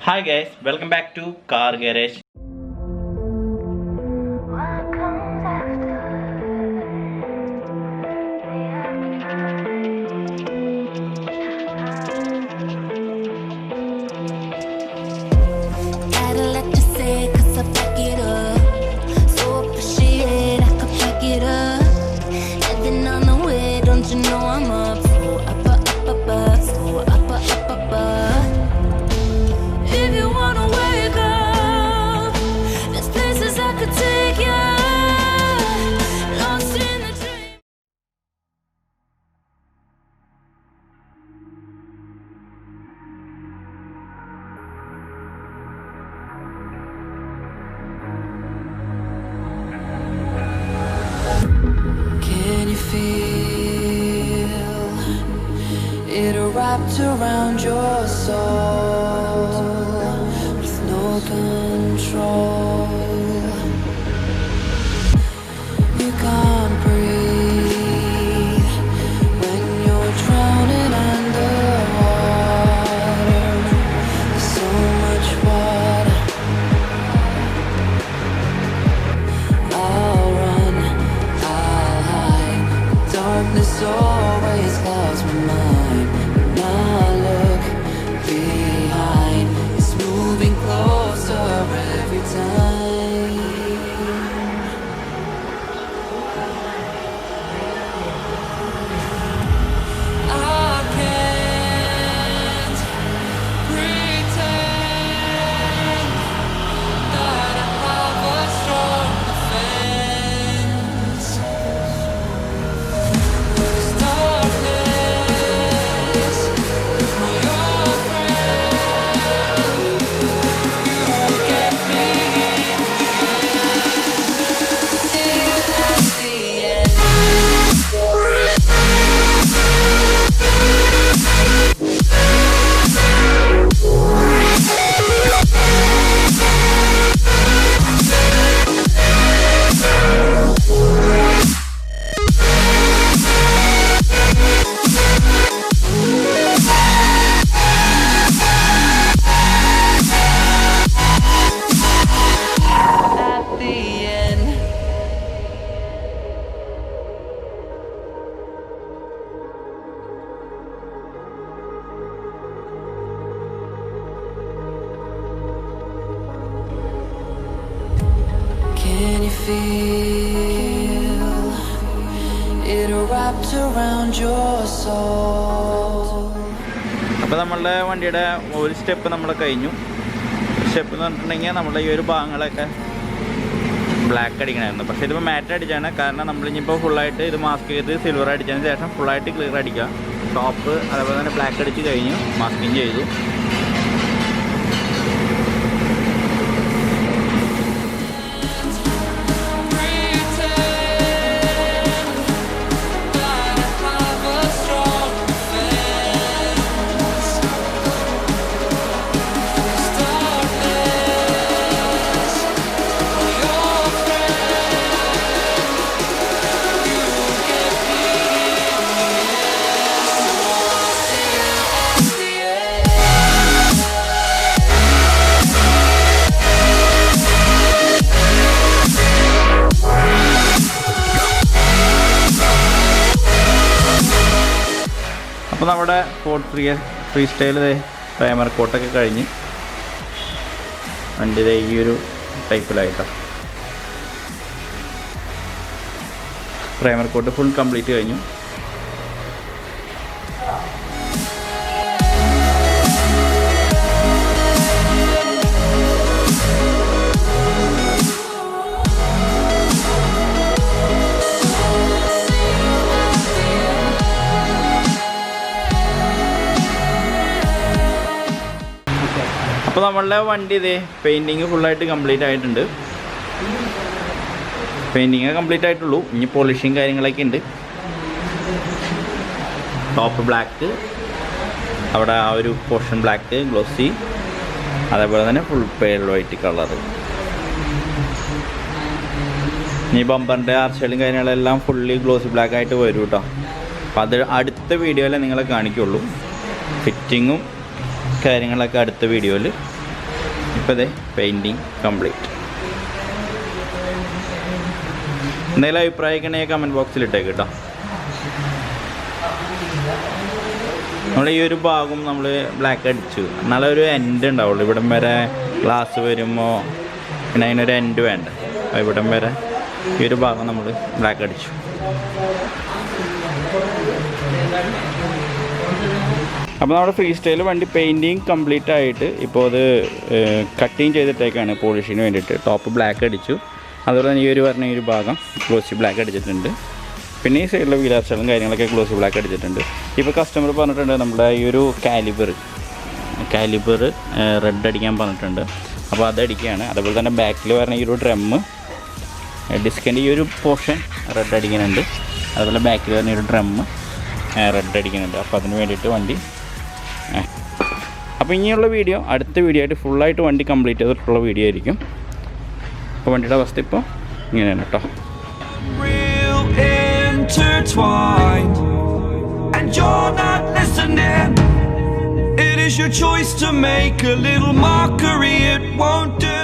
Hi guys, welcome back to Car Garage. Wrapped around your soul with no control. You can't breathe when you're drowning underwater. There's so much water. I'll run, I'll hide. Darkness always clouds my mind. Look behind, it's moving closer every time. I can't pretend that I have a strong defense. Can you feel it wrapped around your soul? അപ്പോൾ നമ്മളുടെ വണ്ടിയുടെ ഒരു step നമ്മൾ കഴിഞ്ഞു. Step എന്ന് പറഞ്ഞിട്ടുണ്ടെങ്കിൽ നമ്മളുടെ ഈ ഒരു ഭാഗങ്ങളൊക്കെ ബ്ലാക്ക് അടിക്കണമായിരുന്നു. പക്ഷേ ഇതിപ്പോൾ മാറ്റ് അടിച്ചാണ്. കാരണം നമ്മളിനിപ്പോൾ ഫുള്ളായിട്ട് ഇത് മാസ്ക് ചെയ്ത് സിൽവർ അടിച്ചതിന് ശേഷം ഫുള്ളായിട്ട് ക്ലിയർ അടിക്കുക. ടോപ്പ് അതേപോലെ തന്നെ ബ്ലാക്ക് അടിച്ച് കഴിഞ്ഞു, മാസ്കിങ് ചെയ്തു. അപ്പോൾ നമ്മുടെ ഫോർഡ് ഫ്രീ സ്റ്റൈൽ പ്രൈമർ കോട്ടൊക്കെ കഴിഞ്ഞ് വണ്ടിയുടെ ഈ ഒരു ടൈപ്പിലായിട്ടാണ് പ്രൈമർ കോട്ട് ഫുൾ കംപ്ലീറ്റ് കഴിഞ്ഞു. അപ്പോൾ നമ്മളുടെ വണ്ടി പെയിൻറ്റിങ് ഫുള്ളായിട്ട് കംപ്ലീറ്റ് ആയിട്ടുണ്ട്. പെയിൻറ്റിങ് കംപ്ലീറ്റ് ആയിട്ടുള്ളൂ. ഇനി പോളിഷിങ് കാര്യങ്ങളൊക്കെ ഉണ്ട്. ടോപ്പ് ബ്ലാക്ക്, അവിടെ ആ ഒരു പോർഷൻ ബ്ലാക്ക് ഗ്ലോസി, അതേപോലെ തന്നെ ഫുൾ പേൾ വൈറ്റ് കളർ. ഇനി ബമ്പറിൻ്റെ ആർച്ചുകളും കാര്യങ്ങളെല്ലാം ഫുള്ളി ഗ്ലോസി ബ്ലാക്ക് ആയിട്ട് വരും കേട്ടോ. അപ്പോൾ അത് അടുത്ത വീഡിയോയിൽ നിങ്ങളെ കാണിക്കുള്ളൂ. ഫിറ്റിങ്ങും കാര്യങ്ങളൊക്കെ അടുത്ത വീഡിയോയിൽ ഇപ്പോൾ ഇതേ പെയിൻറ്റിങ് കംപ്ലീറ്റ്. എന്തെങ്കിലും അഭിപ്രായമൊക്കെ കമൻറ്റ് ബോക്സിൽ ഇട്ടേക്ക് കേട്ടോ. നമ്മൾ ഈ ഒരു ഭാഗം നമ്മൾ ബ്ലാക്ക് അടിച്ചു, എന്നാലേ ഒരു എൻഡ് ഉണ്ടാവുള്ളൂ. ഇവിടം വരെ ഗ്ലാസ് വരുമ്പോൾ പിന്നെ അതിനൊരു എൻഡ് വേണ്ട. അപ്പോൾ ഇവിടം വരെ ഈ ഒരു ഭാഗം നമ്മൾ ബ്ലാക്ക് അടിച്ചു. അപ്പോൾ നമ്മുടെ ഫ്രീ സ്റ്റൈൽ വണ്ടി പെയിൻറ്റിങ് കംപ്ലീറ്റ് ആയിട്ട് ഇപ്പോൾ അത് കട്ടിങ് ചെയ്തിട്ടേക്കാണ് പോളിഷിന് വേണ്ടിയിട്ട്. ടോപ്പ് ബ്ലാക്ക് അടിച്ചു, അതുപോലെ തന്നെ ഈ ഒരു പറഞ്ഞ ഈ ഒരു ഭാഗം ഗ്ലോസി ബ്ലാക്ക് അടിച്ചിട്ടുണ്ട്. പിന്നെ ഈ സൈഡിലെ വീലാർച്ചകളും കാര്യങ്ങളൊക്കെ ഗ്ലോസി ബ്ലാക്ക് അടിച്ചിട്ടുണ്ട്. ഇപ്പോൾ കസ്റ്റമർ പറഞ്ഞിട്ടുണ്ട് നമ്മുടെ ഈ ഒരു കാലിബർ റെഡ് അടിക്കാൻ പറഞ്ഞിട്ടുണ്ട്. അപ്പോൾ അതടിക്കുകയാണ്. അതുപോലെ തന്നെ ബാക്കിൽ പറഞ്ഞ ഈ ഒരു ഡ്രമ്മ് ഡിസ്കിൻ്റെ ഈ ഒരു പോർഷൻ റെഡ് അടിക്കുന്നുണ്ട്. അതുപോലെ ബാക്കിൽ പറഞ്ഞ ഒരു ഡ്രമ്മ് റെഡ് അടിക്കുന്നുണ്ട്. അപ്പോൾ അതിന് വേണ്ടിയിട്ട് വണ്ടി അപ്പോൾ ഇനിയുള്ള വീഡിയോ അടുത്ത വീഡിയോ ആയിട്ട് ഫുള്ളായിട്ട് വണ്ടി കംപ്ലീറ്റ് ചെയ്തിട്ടുള്ള വീഡിയോ ആയിരിക്കും. അപ്പോൾ വണ്ടിയുടെ അവസ്ഥ ഇപ്പോൾ ഇങ്ങനെയാണ് കേട്ടോ. Intertwined, and you're not listening. It is your choice to make a little mockery. It won't do.